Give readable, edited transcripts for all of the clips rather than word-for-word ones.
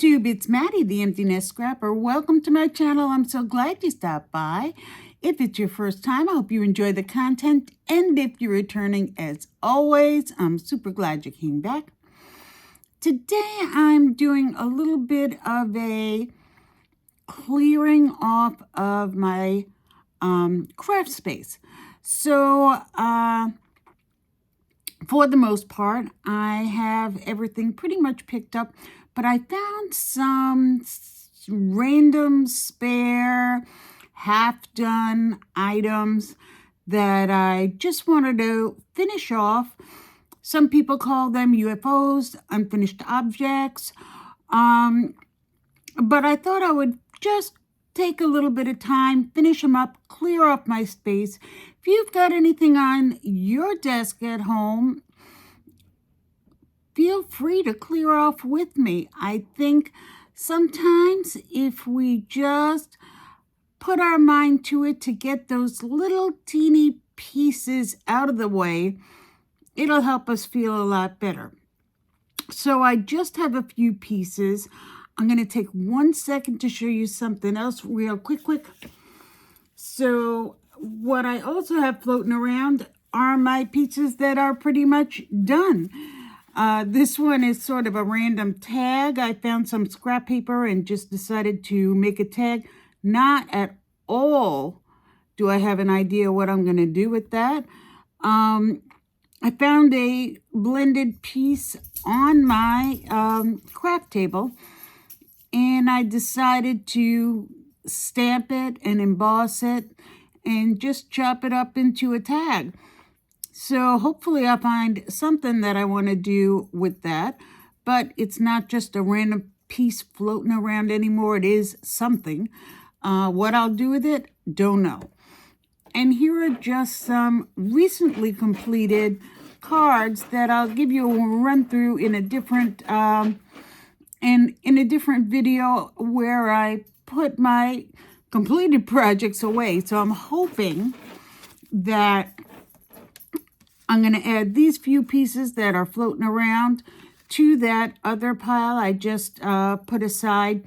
YouTube, it's Maddie, the Empty Nest Scrapper. Welcome to my channel. I'm so glad you stopped by. If it's your first time, I hope you enjoy the content. And if you're returning, as always, I'm super glad you came back. Today, I'm doing a little bit of a clearing off of my craft space. So, for the most part, I have everything pretty much picked up, but I found some random spare, half-done items that I just wanted to finish off. Some people call them UFOs, unfinished objects, but I thought I would just take a little bit of time, finish them up, clear off my space. If you've got anything on your desk at home, feel free to clear off with me. I think sometimes if we just put our mind to it to get those little teeny pieces out of the way, it'll help us feel a lot better. So I just have a few pieces. I'm going to take 1 second to show you something else real quick. So what I also have floating around are my pieces that are pretty much done. This one is sort of a random tag. I found some scrap paper and just decided to make a tag. Not at all do I have an idea what I'm going to do with that. I found a blended piece on my craft table, and I decided to stamp it and emboss it and just chop it up into a tag. So hopefully I'll find something that I want to do with that, but it's not just a random piece floating around anymore. It is something. What I'll do with it, don't know. And here are just some recently completed cards that I'll give you a run through in a different video where I put my completed projects away. So I'm hoping that I'm going to add these few pieces that are floating around to that other pile I just put aside,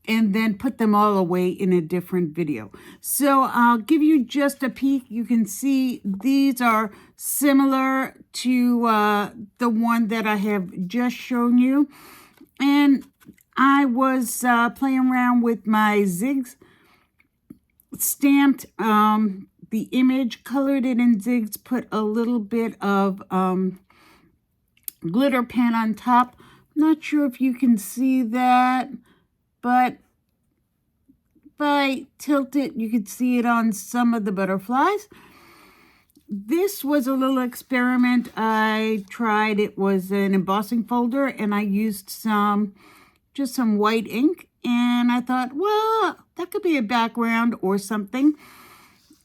and then put them all away in a different video. So I'll give you just a peek. You can see these are similar to the one that I have just shown you. And I was playing around with my zigs, stamped the image, colored it in zigs, put a little bit of glitter pen on top. Not sure if you can see that, but if I tilt it, you can see it on some of the butterflies. This was a little experiment I tried. It was an embossing folder, and I used just some white ink, and I thought, well, that could be a background or something.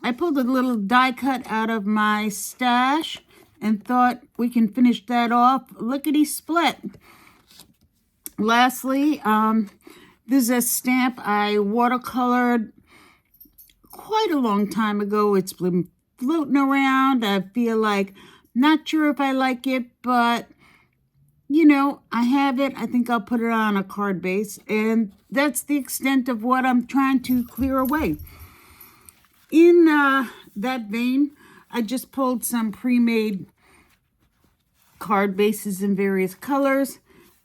I pulled a little die cut out of my stash and thought we can finish that off lickety-split. Lastly, this is a stamp I watercolored quite a long time ago. It's been floating around. I feel like, not sure if I like it, but you know, I have it. I think I'll put it on a card base, and that's the extent of what I'm trying to clear away. In that vein, I just pulled some pre-made card bases in various colors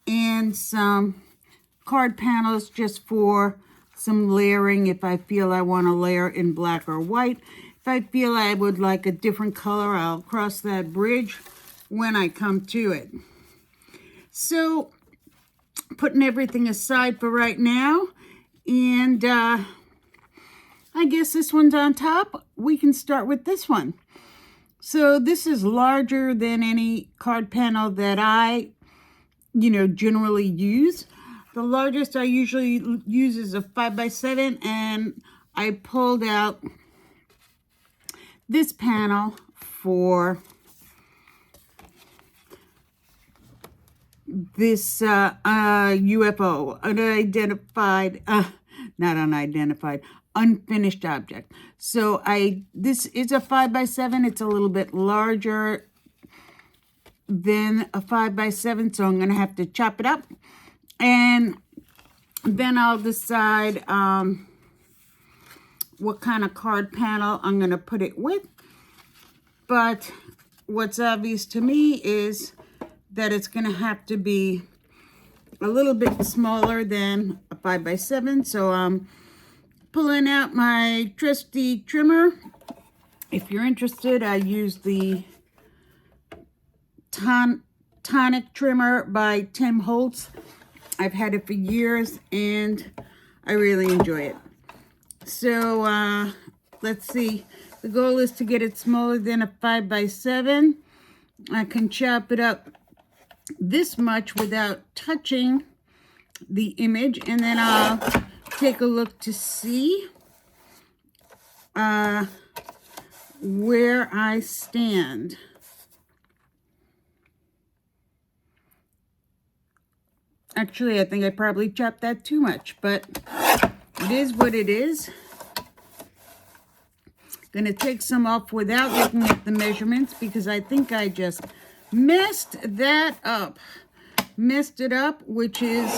and some card panels just for some layering if I feel I want to layer in black or white. If I feel I would like a different color, I'll cross that bridge when I come to it. So, putting everything aside for right now, and I guess this one's on top. We can start with this one. So this is larger than any card panel that I, generally use. The largest I usually use is a 5x7, and I pulled out this panel for this UFO, unfinished object. So this is a 5x7. It's a little bit larger than a 5x7, so I'm going to have to chop it up. And And then I'll decide what kind of card panel I'm going to put it with. But what's obvious to me is that it's going to have to be a little bit smaller than a 5x7. So I'm pulling out my trusty trimmer. If you're interested, I use the Tonic trimmer by Tim Holtz. I've had it for years and I really enjoy it. So let's see. The goal is to get it smaller than a 5x7. I can chop it up this much without touching the image, and then I'll take a look to see where I stand. Actually, I think I probably chopped that too much, but it is what it is. Gonna take some off without looking at the measurements because I think I just messed that up. Messed it up, which is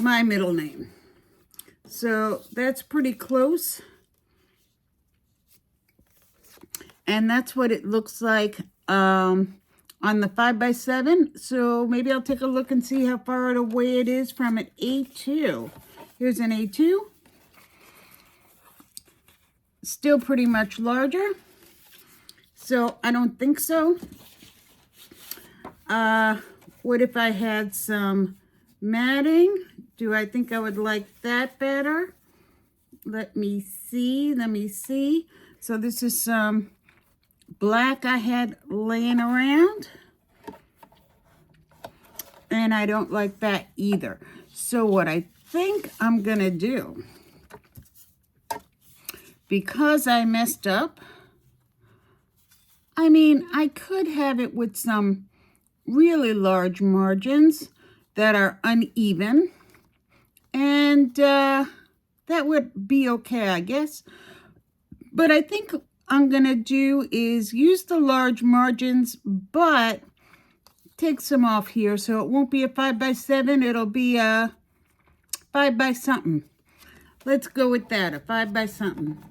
my middle name. So that's pretty close. And that's what it looks like on the 5x7. So maybe I'll take a look and see how far away it is from an A2. Here's an A2. Still pretty much larger. So I don't think so. What if I had some matting? Do I think I would like that better? Let me see. So this is some black I had laying around. And I don't like that either. So what I think I'm gonna do, because I messed up, I mean, I could have it with some really large margins that are uneven, and that would be okay, I guess. But I think I'm gonna do is use the large margins, but take some off here, so it won't be a 5x7, it'll be a 5 by something. Let's go with that, a 5 by something.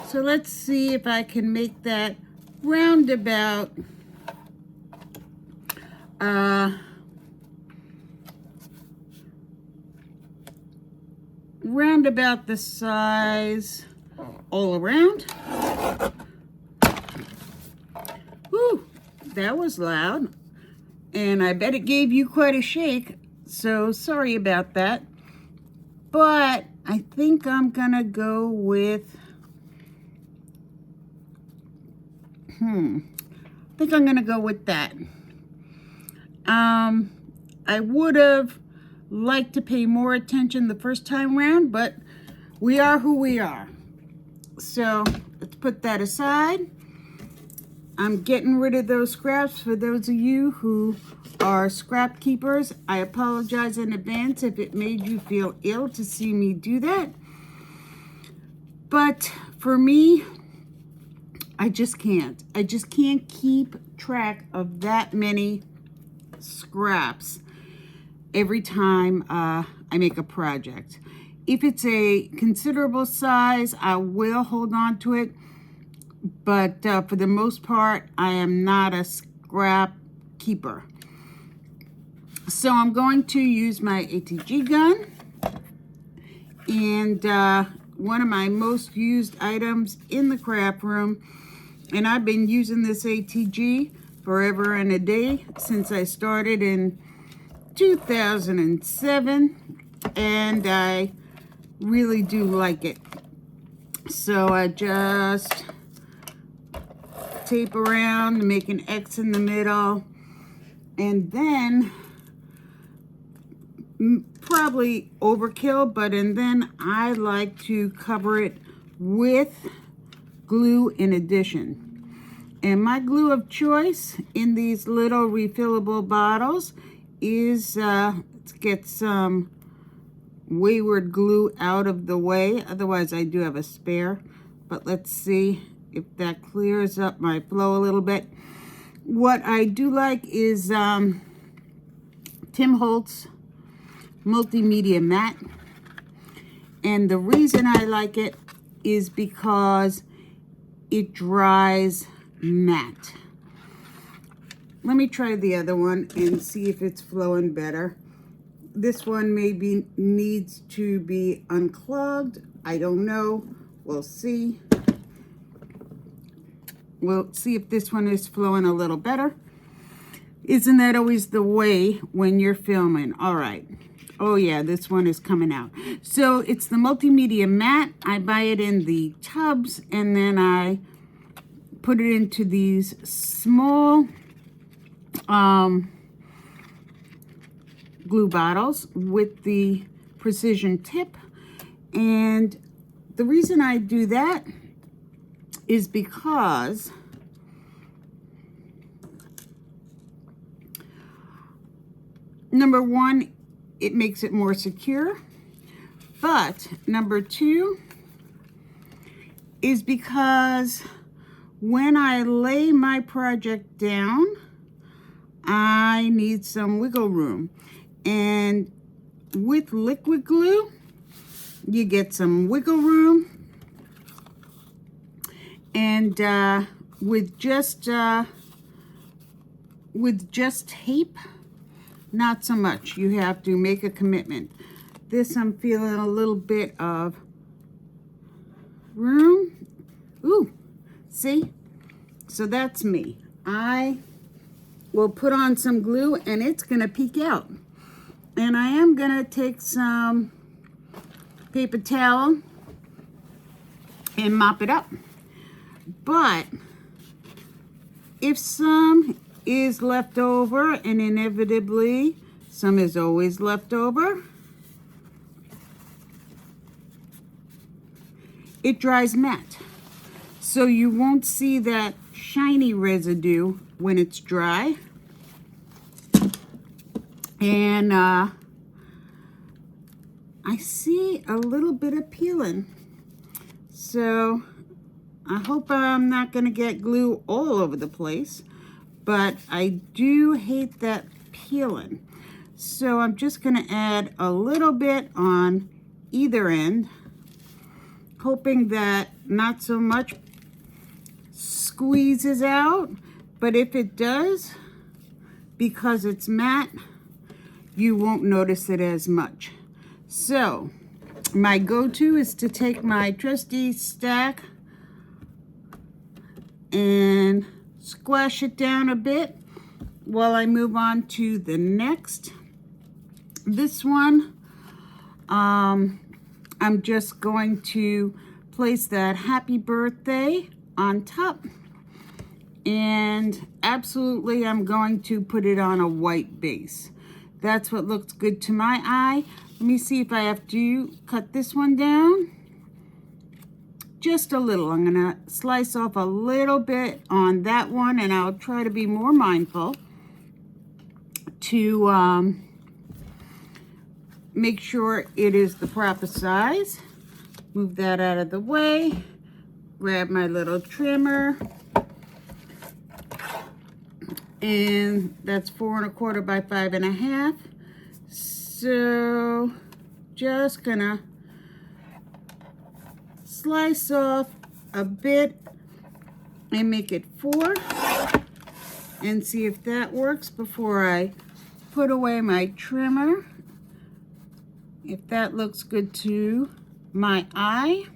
So let's see if I can make that roundabout roundabout the size all around. Whew, that was loud. And I bet it gave you quite a shake. So sorry about that. But I think I'm gonna go with, I think I'm gonna go with that. I would have liked to pay more attention the first time round, but we are who we are. So let's put that aside. I'm getting rid of those scraps. For those of you who are scrap keepers, I apologize in advance if it made you feel ill to see me do that. But for me, I just can't. I just can't keep track of that many scraps every time I make a project. If it's a considerable size, I will hold on to it. But for the most part, I am not a scrap keeper. So I'm going to use my ATG gun. And one of my most used items in the craft room. And I've been using this ATG forever and a day since I started in 2007. And I really do like it. So I just tape around, make an X in the middle, and then probably overkill, and then I like to cover it with glue in addition. And my glue of choice in these little refillable bottles is, let's get some wayward glue out of the way, otherwise I do have a spare, but let's see if that clears up my flow a little bit. What I do like is Tim Holtz Multimedia Matte. And the reason I like it is because it dries matte. Let me try the other one and see if it's flowing better. This one maybe needs to be unclogged. I don't know. We'll see. We'll see if this one is flowing a little better. Isn't that always the way when you're filming? All right. Oh yeah, this one is coming out. So it's the multimedia matte. I buy it in the tubs and then I put it into these small glue bottles with the precision tip. And the reason I do that is because number one, it makes it more secure, but number two is because when I lay my project down, I need some wiggle room. And with liquid glue, you get some wiggle room. And with just tape, not so much. You have to make a commitment. This, I'm feeling a little bit of room. Ooh, see? So that's me. I will put on some glue and it's gonna peek out. And I am gonna take some paper towel and mop it up. But if some is left over, and inevitably some is always left over, it dries matte. So you won't see that shiny residue when it's dry. And I see a little bit of peeling. So I hope I'm not going to get glue all over the place, but I do hate that peeling. So I'm just going to add a little bit on either end, hoping that not so much squeezes out, but if it does, because it's matte, you won't notice it as much. So my go-to is to take my trusty stack and squash it down a bit while I move on to the next. This one, I'm just going to place that happy birthday on top, and absolutely I'm going to put it on a white base. That's what looks good to my eye. Let me see if I have to cut this one down. Just a little. I'm gonna slice off a little bit on that one, and I'll try to be more mindful to make sure it is the proper size. Move that out of the way. Grab my little trimmer. And that's 4 1/4 by 5 1/2. So just gonna slice off a bit and make it 4 and see if that works before I put away my trimmer. If that looks good to my eye,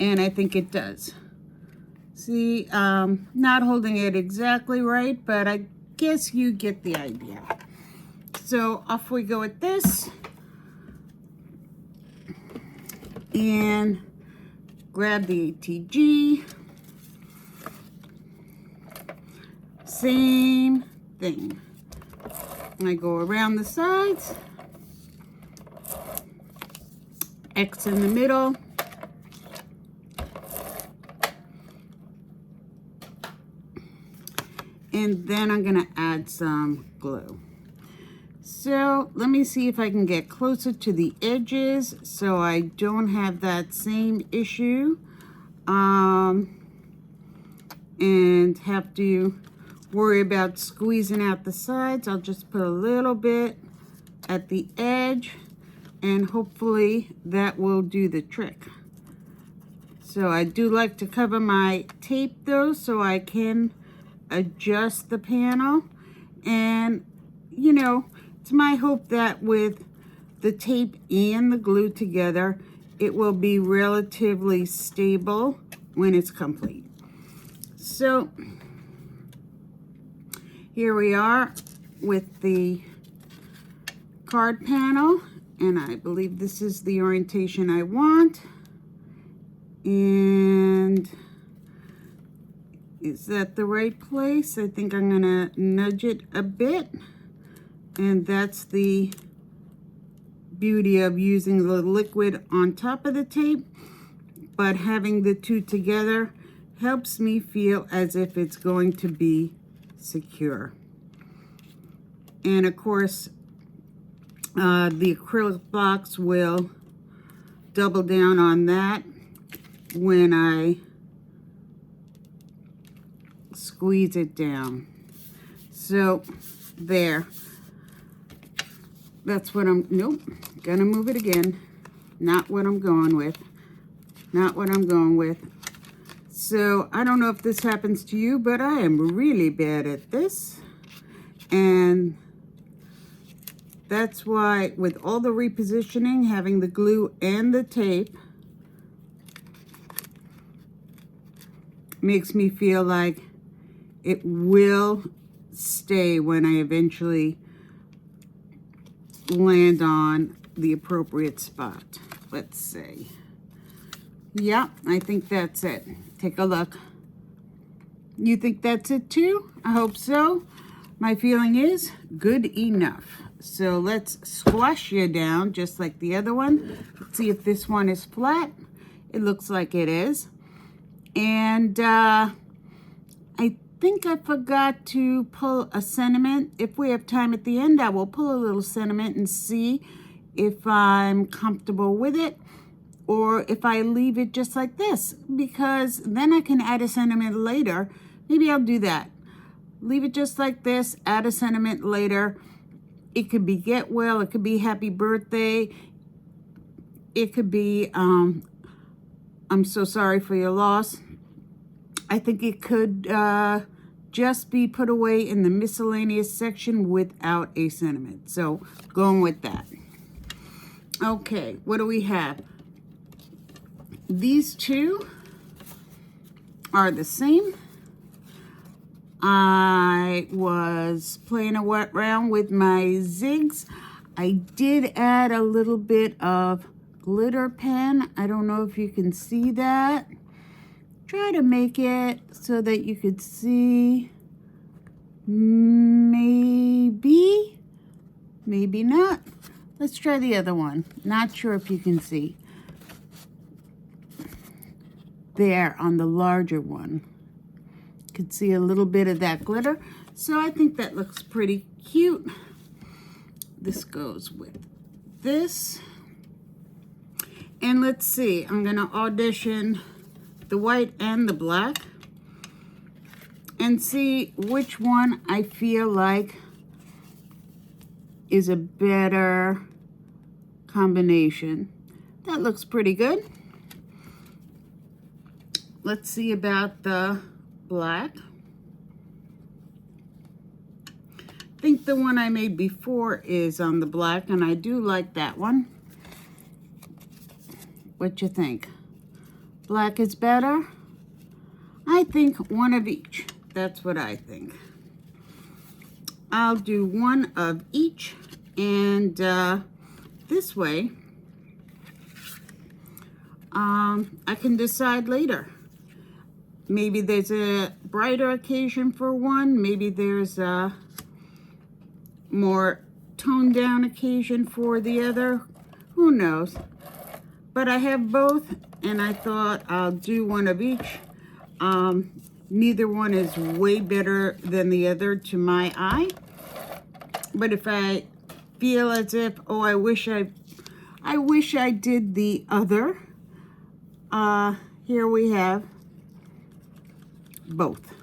and I think it does. See, not holding it exactly right, but I guess you get the idea. So off we go with this. And grab the ATG. Same thing. I go around the sides. X in the middle. And then I'm gonna add some glue. So let me see if I can get closer to the edges so I don't have that same issue and have to worry about squeezing out the sides. I'll just put a little bit at the edge and hopefully that will do the trick. So I do like to cover my tape though, so I can adjust the panel. And you know, it's my hope that with the tape and the glue together, it will be relatively stable when it's complete. So here we are with the card panel, and I believe this is the orientation I want. And is that the right place? I think I'm gonna nudge it a bit, and that's the beauty of using the liquid on top of the tape, but having the two together helps me feel as if it's going to be secure. And of course, the acrylic box will double down on that when I squeeze it down. So there, that's what I'm, nope, gonna move it again. Not what I'm going with, not what I'm going with. So I don't know if this happens to you, but I am really bad at this. And that's why with all the repositioning, having the glue and the tape makes me feel like it will stay when I eventually land on the appropriate spot. Let's see. Yeah, I think that's it. Take a look. You think that's it too? I hope so. My feeling is good enough. So let's squash you down just like the other one. Let's see if this one is flat. It looks like it is. And I think I forgot to pull a sentiment. If we have time at the end, I will pull a little sentiment and see if I'm comfortable with it, or if I leave it just like this, because then I can add a sentiment later. Maybe I'll do that. Leave it just like this, add a sentiment later. It could be get well, it could be happy birthday, it could be I'm so sorry for your loss. I think it could just be put away in the miscellaneous section without a sentiment. So going with that. Okay, what do we have? These two are the same. I was playing around with my zigs. I did add a little bit of glitter pen. I don't know if you can see that. Try to make it so that you could see. Maybe, maybe not. Let's try the other one. Not sure if you can see. There on the larger one. You can see a little bit of that glitter. So I think that looks pretty cute. This goes with this. And let's see, I'm gonna audition the white and the black and see which one I feel like is a better combination. That looks pretty good. Let's see about the black. I think the one I made before is on the black, and I do like that one. What you think? Black is better? I think one of each. That's what I think. I'll do one of each, and this way I can decide later. Maybe there's a brighter occasion for one. Maybe there's a more toned down occasion for the other. Who knows? But I have both, and I thought I'll do one of each. Neither one is way better than the other to my eye. But if I feel as if, oh, I wish I did the other, here we have both.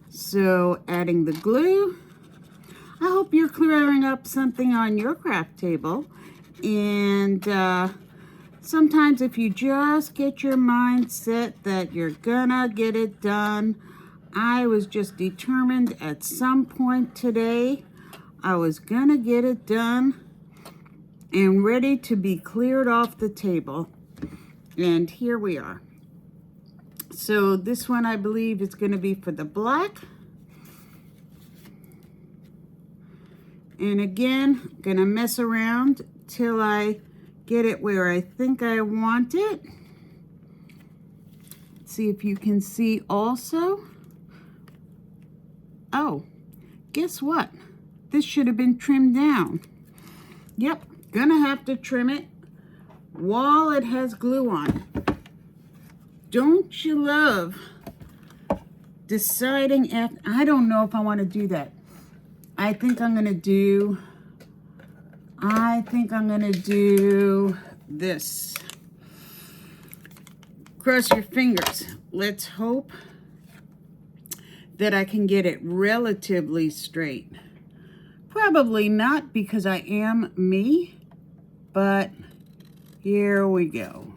So adding the glue. I hope you're clearing up something on your craft table. And sometimes if you just get your mind set that you're gonna get it done, I was just determined at some point today I was gonna get it done and ready to be cleared off the table. And here we are. So this one I believe is going to be for the black. And again, gonna mess around till I get it where I think I want it. See if you can see also. Oh, guess what? This should have been trimmed down. Yep, gonna have to trim it while it has glue on it. Don't you love deciding after? I don't know if I want to do that. I think I'm gonna do this. Cross your fingers. Let's hope that I can get it relatively straight. Probably not because I am me, but here we go.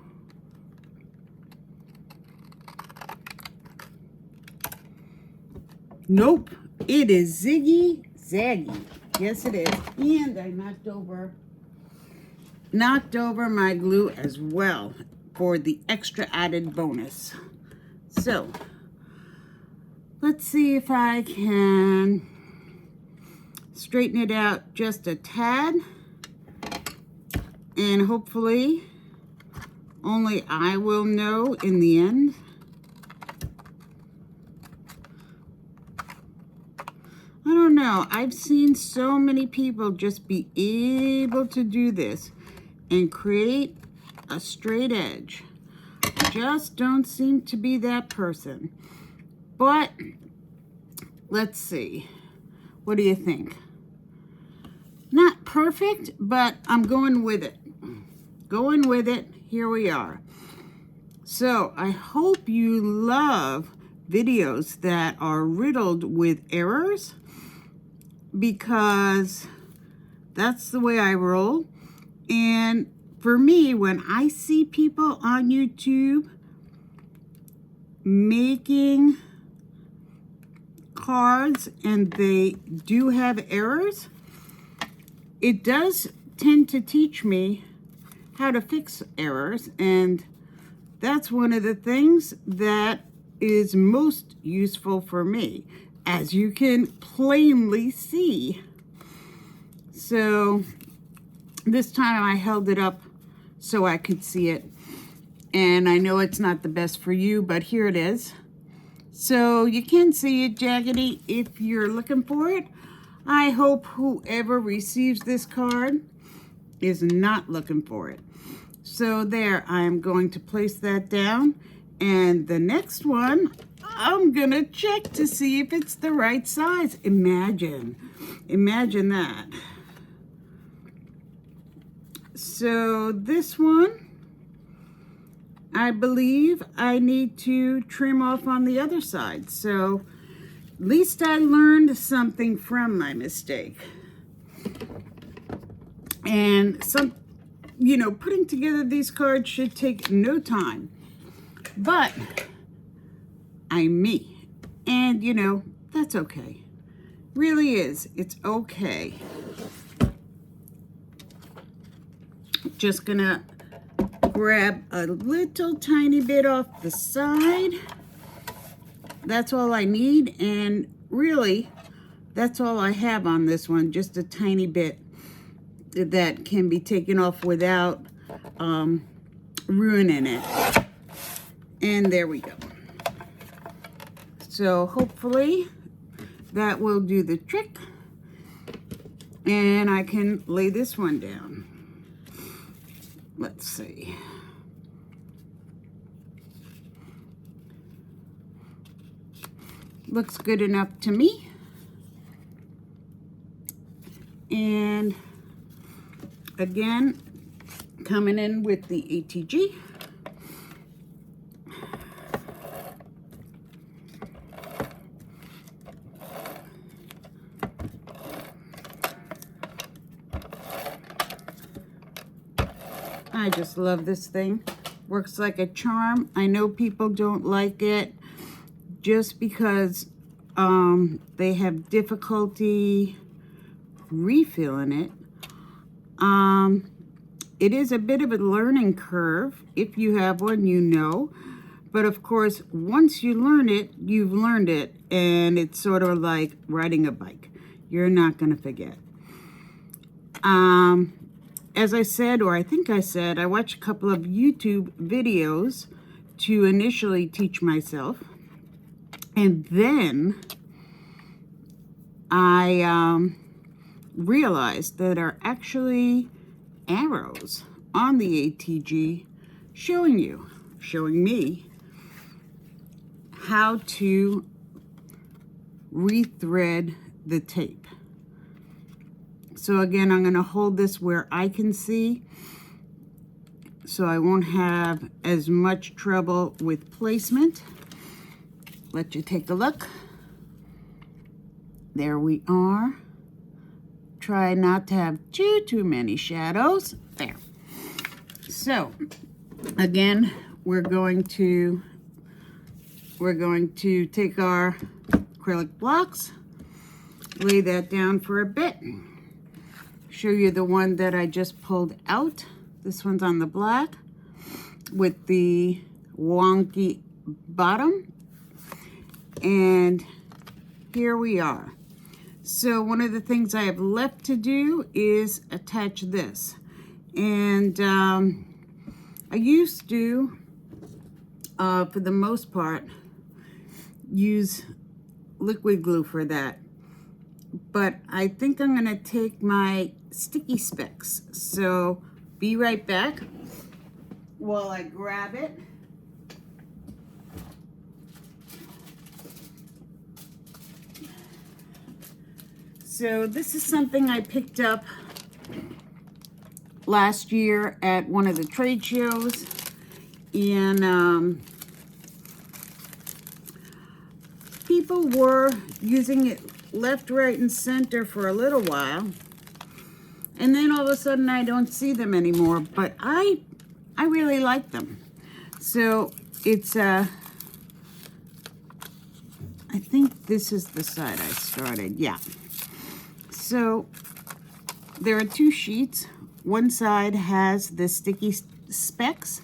Nope, it is ziggy zaggy. Yes, it is. And I knocked over my glue as well for the extra added bonus. So, let's see if I can straighten it out just a tad. And hopefully, only I will know in the end. I don't know. I've seen so many people just be able to do this and create a straight edge. I just don't seem to be that person. But let's see. What do you think? Not perfect, but I'm going with it. Going with it. Here we are. So I hope you love videos that are riddled with errors, because that's the way I roll. And for me, when I see people on YouTube making cards and they do have errors, it does tend to teach me how to fix errors, and that's one of the things that is most useful for me, as you can plainly see. So this time I held it up so I could see it, and I know it's not the best for you, but here it is. So you can see it jaggedy if you're looking for it. I hope whoever receives this card is not looking for it. So there, I'm going to place that down, and the next one I'm gonna check to see if it's the right size. Imagine that. So this one, I believe I need to trim off on the other side. So at least I learned something from my mistake. And putting together these cards should take no time. But I'm me. And, that's okay. Really is. It's okay. Just gonna grab a little tiny bit off the side. That's all I need. And really, that's all I have on this one. Just a tiny bit that can be taken off without ruining it. And there we go. So hopefully that will do the trick, and I can lay this one down. Let's see. Looks good enough to me. And again, coming in with the ATG. I just love this thing. Works like a charm. I know people don't like it just because they have difficulty refilling it. It is a bit of a learning curve. If you have one, you know. But of course, once you learn it, you've learned it. And it's sort of like riding a bike. You're not going to forget. As I said, or I think I said, I watched a couple of YouTube videos to initially teach myself. And then I realized that there are actually arrows on the ATG showing me how to rethread the tape. So again, I'm going to hold this where I can see so I won't have as much trouble with placement. Let you take a look. There we are. Try not to have too many shadows. There. So again, we're going to take our acrylic blocks, lay that down for a bit. Show you the one that I just pulled out. This one's on the black with the wonky bottom. And here we are. So one of the things I have left to do is attach this. And I used to, for the most part, use liquid glue for that. But I think I'm going to take my sticky specs. So be right back while I grab it. So this is something I picked up last year at one of the trade shows. And people were using it left, right, and center for a little while. And then all of a sudden I don't see them anymore. But I really like them. So it's I think this is the side I started. Yeah. So there are two sheets. One side has the sticky specs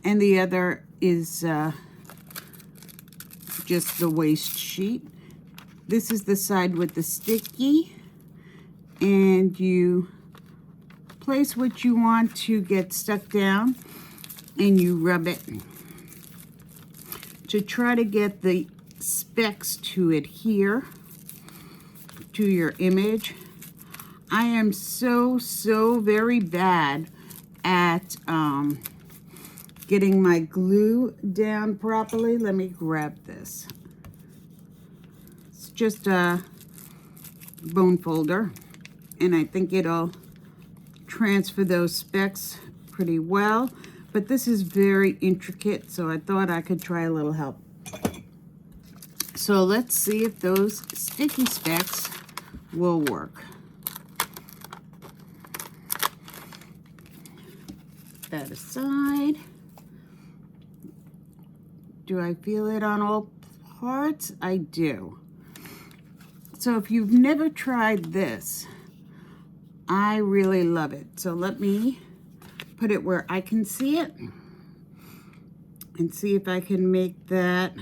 and the other is just the waste sheet. This is the side with the sticky, and you place what you want to get stuck down and you rub it to try to get the specs to adhere to your image. I am so very bad at getting my glue down properly. Let me grab this. It's just a bone folder, and I think it'll transfer those specs pretty well. But this is very intricate, so I thought I could try a little help. So let's see if those sticky specs will work. That aside. Do I feel it on all parts? I do. So if you've never tried this, I really love it. So let me put it where I can see it and see if I can make that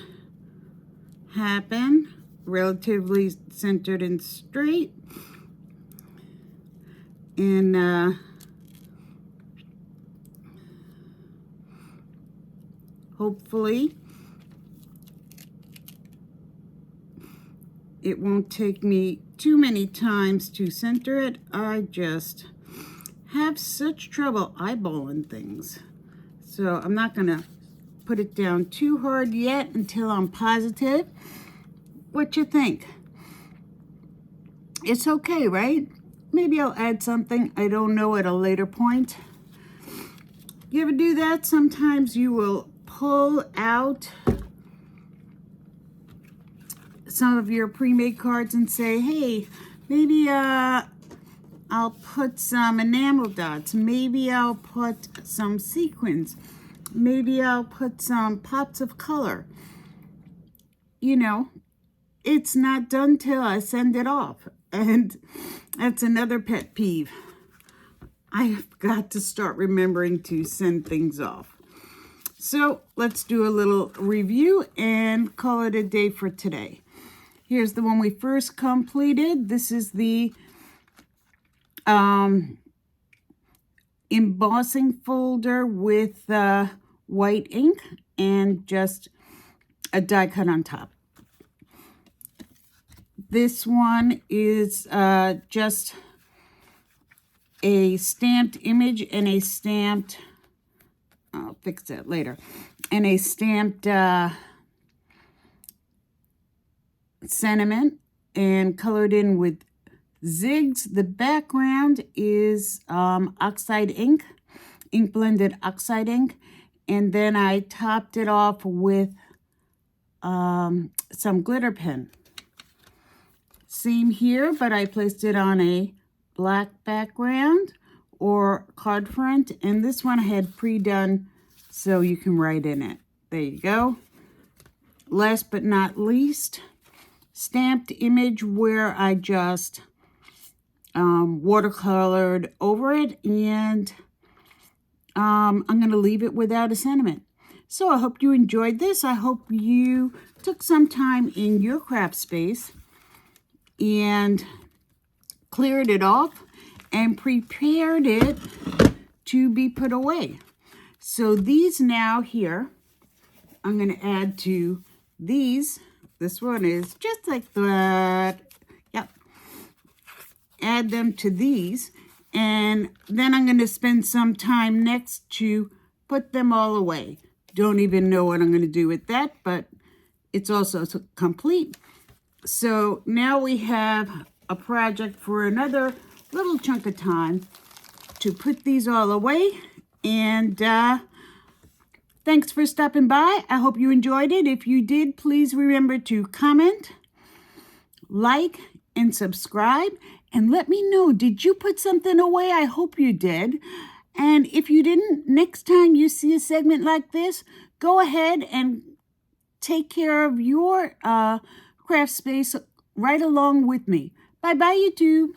happen. Relatively centered and straight. And hopefully it won't take me too many times to center it. I just have such trouble eyeballing things. So I'm not gonna put it down too hard yet until I'm positive. What you think? It's okay, right? Maybe I'll add something, I don't know, at a later point. You ever do that? Sometimes you will pull out some of your pre-made cards and say, hey, maybe I I'll put some enamel dots. Maybe I'll put some sequins. Maybe I'll put some pops of color. You know, it's not done till I send it off. And that's another pet peeve. I've got to start remembering to send things off. So let's do a little review and call it a day for today. Here's the one we first completed. This is the embossing folder with white ink and just a die cut on top. This one is just a stamped image and a stamped, I'll fix that later, and a stamped sentiment and colored in with zigs. The background is oxide ink blended oxide ink, and then I topped it off with some glitter pen. Same here, but I placed it on a black background or card front, and this one I had pre-done so you can write in it. There you go. Last but not least, stamped image where I just watercolored over it, and I'm going to leave it without a sentiment. So I hope you enjoyed this. I hope you took some time in your craft space and cleared it off and prepared it to be put away. So these now here, I'm going to add to these. This one is just like that. Yep. Add them to these. And then I'm going to spend some time next to put them all away. Don't even know what I'm going to do with that, but it's also complete. So now we have a project for another little chunk of time to put these all away. And thanks for stopping by. I hope you enjoyed it. If you did, please remember to comment, like, and subscribe. And let me know, did you put something away? I hope you did. And if you didn't, next time you see a segment like this, go ahead and take care of your craft space right along with me. Bye-bye, YouTube.